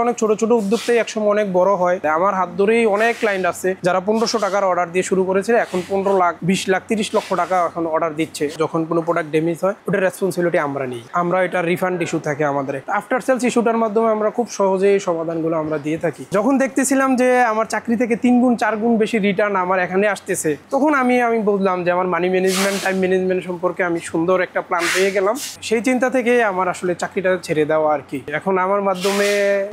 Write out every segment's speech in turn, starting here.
অনেক ছোট ছোট উদ্যোক্তাই একসময় অনেক বড় হয়। আমার হাত ধরেই অনেক ক্লায়েন্ট আছে যারা 1500 টাকার অর্ডার দিয়ে শুরু করেছে, এখন 15 লাখ 20 লাখ 30 লক্ষ টাকা এখন অর্ডার দিচ্ছে। যখন কোনো প্রোডাক্ট ড্যামেজ হয় ওটার রেসপন্সিবিলিটি আমরা নিই। আমরা এটা রিফান্ড ইস্যু থাকে আমাদের, আফটার সেলস ইস্যুটার মাধ্যমে আমরা খুব সহজেই সমাধানগুলো আমরা দিয়ে থাকি। যখন দেখতেছিলাম যে আমার চাকরি থেকে 3 গুণ 4 গুণ বেশি রিটার্ন আমার এখানে আসতেছে, তখন আমি বুঝলাম যে আমার মানি ম্যানেজমেন্ট, টাইম ম্যানেজমেন্ট সম্পর্কে আমি সুন্দর একটা প্ল্যান পেয়ে গেলাম। সেই চিন্তা থেকে আমার আসলে চাকরিটা ছেড়ে দেওয়া আর কি। এখন আমার মাধ্যমে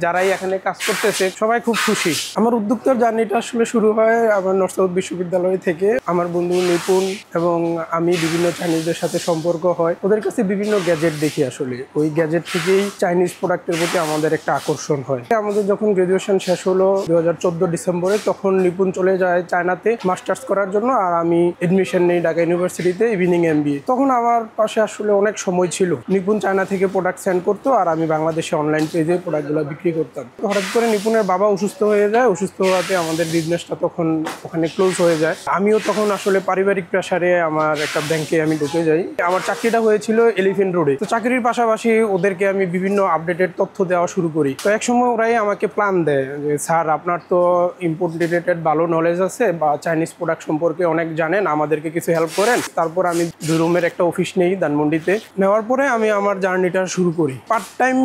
যারাই এখানে কাজ করতেছে সবাই খুব খুশি। আমার উদ্যোক্তার জার্নিটা আসলে শুরু হয় আমার নর্থ সাউথ বিশ্ববিদ্যালয় থেকে। আমার বন্ধু নিপুণ এবং আমি বিভিন্ন চাইনিজদের সাথে সম্পর্ক হয়, ওদের কাছে বিভিন্ন গ্যাজেট দেখি। আসলে ওই গ্যাজেট থেকেই চাইনিজ প্রোডাক্টের প্রতি আমাদের একটা আকর্ষণ হয়। আমাদের যখন গ্রাজুয়েশন শেষ হলো 2014 ডিসেম্বরে, তখন নিপুণ চলে যায় চায়নাতে মাস্টার্স করার জন্য, আর আমি এডমিশন নেই ঢাকা ইউনিভার্সিটিতে ইভিনিং MBA। তখন আমার পাশে আসলে অনেক সময় ছিল। নিপুণ চায়না থেকে প্রোডাক্ট সেন্ড করতো আর আমি বাংলাদেশে অনলাইন পেজে প্রোডাক্টগুলো বিক্রি করতাম। হঠাৎ করে নিপুণের বাবা অসুস্থ হয়ে যায়। অসুস্থ হওয়াতে আমাদের বিজনেসটা তখন ওখানে ক্লোজ হয়ে যায়। আমিও তখন আসলে পারিবারিক প্রেসারে আমার একটা ব্যাংকে আমি ঢুকে যাই। আমার চাকরিটা হয়েছিল এলিফেন্ট রোডে। তো চাকরির পাশাপাশি ওদেরকে আমি বিভিন্ন আপডেটেড তথ্য দেওয়া শুরু করি। তো একসময় ওরাই আমাকে প্ল্যান দেয় যে স্যার, আপনার তো ইম্পোর্ট রিলেটেড ভালো নলেজ আছে বা চাইনিজ প্রোডাক্ট সম্পর্কে অনেক জানেন, আমাদেরকে কিছু হেল্প করেন। তারপর আমি 2 রুমের একটা অফিস নেই ধানমন্ডিতে। নেওয়ার পরে আমি আমার জার্নিটা শুরু করি পার্ট টাইম।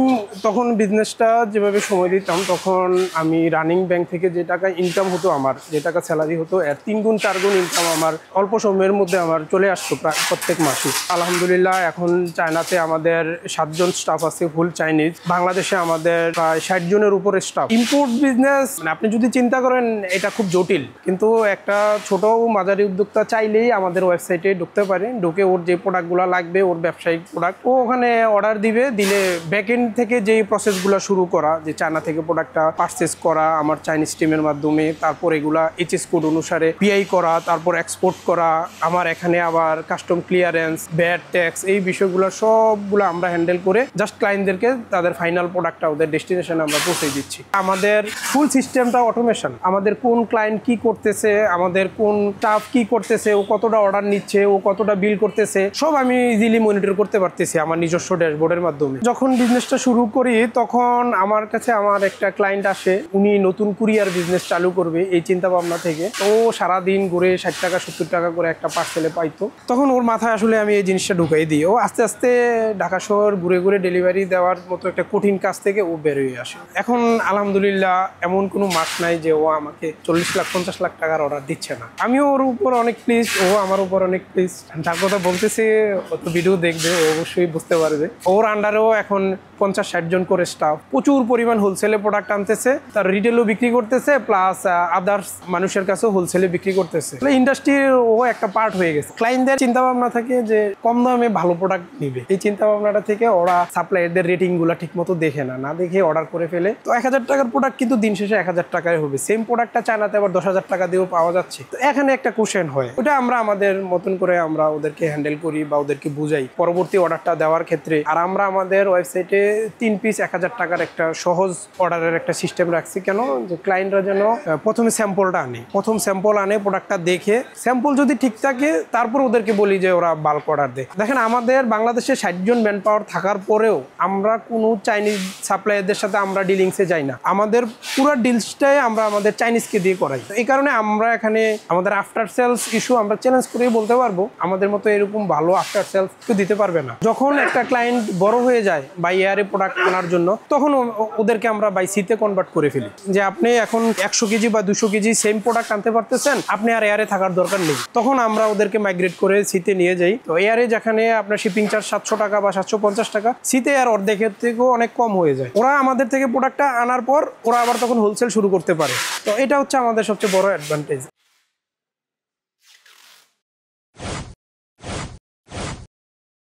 তখন বিজনেসটা যেভাবে সময় দিতাম, তখন আমি রানিং ব্যাংক থেকে যে টাকা ইনকাম হতো, আমার যে টাকা স্যালারি হতো, এর 3 গুণ 4 গুণ ইনকাম আমার অল্প সময়ের মধ্যে আমার চলে আসতো প্রায় প্রত্যেক মাসে। আলহামদুলিল্লাহ এখন চায়নাতে আমাদের 7 জন স্টাফ আছে ফুল চাইনিজ। বাংলাদেশে আমাদের প্রায় 60 জনের উপরে স্টাফ। ইম্পোর্ট বিজনেস আপনি যদি চিন্তা করেন এটা খুব জটিল, কিন্তু একটা ছোট মাঝারি উদ্যোক্তা চাইলেই আমাদের ওয়েবসাইটে ঢুকতে পারে। ঢুকে ওর যে প্রোডাক্টগুলো লাগবে, ওর ব্যবসায়িক প্রোডাক্ট, ও ওখানে অর্ডার দিবে। দিলে ব্যাকএন্ড থেকে যেই প্রসেসগুলো শুরু করা, যে চায়না থেকে প্রোডাক্টটা পারচেস করা আমার চাইনিজ টিমের মাধ্যমে, তারপর এগুলা HS কোড অনুসারে PI করা, তারপর এক্সপোর্ট করা, আমার এখানে আবার কাস্টম ক্লিয়ারেন্স, ভ্যাট, ট্যাক্স, এই বিষয়গুলো সবগুলো আমরা হ্যান্ডেল করে জাস্ট ক্লায়েন্টদেরকে তাদের ফাইনাল প্রোডাক্টটা ওদের ডেস্টিনেশনে আমরা পৌঁছে দিচ্ছি। আমাদের ফুল সিস্টেমটা অটোমেশন। আমাদের কোন ক্লায়েন্ট কি করতেছে, আমাদের কোন স্টাফ কি করতেছে, ও কতটা অর্ডার নিচ্ছে, ও কতটা বিল করতেছে, সব আমি ইজিলি মনিটর করতে পারতেছি আমার নিজস্ব ড্যাশবোর্ডের মাধ্যমে। যখন বিজনেসটা শুরু করি তখন আমার কাছে আমার একটা ক্লায়েন্ট আসে, উনি নতুন কুরিয়ার বিজনেস চালু করবে এই চিন্তা ভাবনা থেকে। ও সারাদিন ঘুরে 60 টাকা 70 টাকা করে একটা পার্সেলে পাইতো। তখন ওর মাথায় আসলে আমি এই জিনিসটা ঢুকাই দিই। ও আস্তে আস্তে ঢাকা শহর ঘুরে ঘুরে ডেলিভারি দেওয়ার মতো একটা কঠিন কাজ থেকে ও বেরোয় আসে। এখন আলহামদুলিল্লাহ এমন কোনো মাস নাই যে ও আমাকে 40 লাখ 50 লাখ টাকার অর্ডার দিচ্ছে না। আমিও ওর উপর অনেক প্লিজ, ও আমার উপর অনেক প্লিজ। যার কথা বলতেছি ও তো ভিডিও দেখবে, ও অবশ্যই বুঝতে পারবে। ওর আন্ডারেও এখন 50-60 জন করে স্টাফ। প্রচুর পরিমাণ হোলসেলে প্রোডাক্ট আনতেছে, তার রিটেলও বিক্রি করতেছে, প্লাস আদার্স মানুষের কাছেও হোলসেলে বিক্রি করতেছে। ইন্ডাস্ট্রির ও একটা পার্ট হয়ে গেছে। ক্লায়েন্টদের চিন্তা ভাবনা থাকে যে কম দামে ভালো প্রোডাক্ট নিবে, এই চিন্তা ভাবনাটা থেকে ওরা সাপ্লায়ারদের রেটিং গুলা ঠিক মতো দেখে না দেখে অর্ডার করে ফেলে। তো 1000 টাকার প্রোডাক্ট কিন্তু দিন শেষে 1000 টাকায় হবে। সেম প্রোডাক্টটা চায়নাতে আবার 10,000 টাকা দিয়েও পাওয়া যাচ্ছে। তো এখানে একটা কোশ্চেন হয়, ওটা আমরা আমাদের মতন করে আমরা ওদেরকে হ্যান্ডেল করি বা ওদেরকে বুঝাই পরবর্তী অর্ডারটা দেওয়ার ক্ষেত্রে। আর আমরা আমাদের ওয়েবসাইটে 3 পিস 1000 টাকার একটা সহজ অর্ডারের একটা সিস্টেম রাখছি। কেন? যে ক্লায়েন্টরা যেন প্রথমে স্যাম্পলটা আনে, প্রথম স্যাম্পল আনে, প্রোডাক্টটা দেখে স্যাম্পল যদি ঠিক থাকে তারপর ওদেরকে বলি যে ওরা বাল্ক অর্ডার দেয়। দেখেন আমাদের বাংলাদেশে 60 জন ম্যান পাওয়ার থাকার পরেও আমরা কোনো চাইনিজ সাপ্লায়ারদের সাথে আমরা ডিলিংসে যাই না। আমাদের পুরো ডিলসটাই আমরা আমাদের চাইনিজকে দিয়ে করাই। এই কারণে আমরা এখানে আমাদের আফটার সেলস ইস্যু আমরা চ্যালেঞ্জ করেই বলতে পারবো, আমাদের মতো এরকম ভালো আফটার সেলস কেউ দিতে পারবে না। যখন একটা ক্লায়েন্ট বড় হয়ে যায় বা এয়ারে প্রোডাক্ট আনার জন্য, তখন ওদেরকে আমরা বাই সিতে কনভার্ট করে ফেলি। যে আপনি এখন 100 কেজি বা 200 কেজি সেম প্রোডাক্ট আনতে পারতেছেন, আপনি আর এয়ারে থাকার দরকার নেই। তখন আমরা ওদেরকে মাইগ্রেট করে সিতে নিয়ে যাই। তো এয়ারে যেখানে আপনার শিপিং চার্জ 700 টাকা বা 750 টাকা, সিতে আর অর্ধেকের থেকেও অনেক কম হয়ে যায়। ওরা আমাদের থেকে প্রোডাক্টটা আনার পর ওরা আবার তখন হোলসেল শুরু করতে পারে। তো এটা হচ্ছে আমাদের সবচেয়ে বড় অ্যাডভান্টেজ।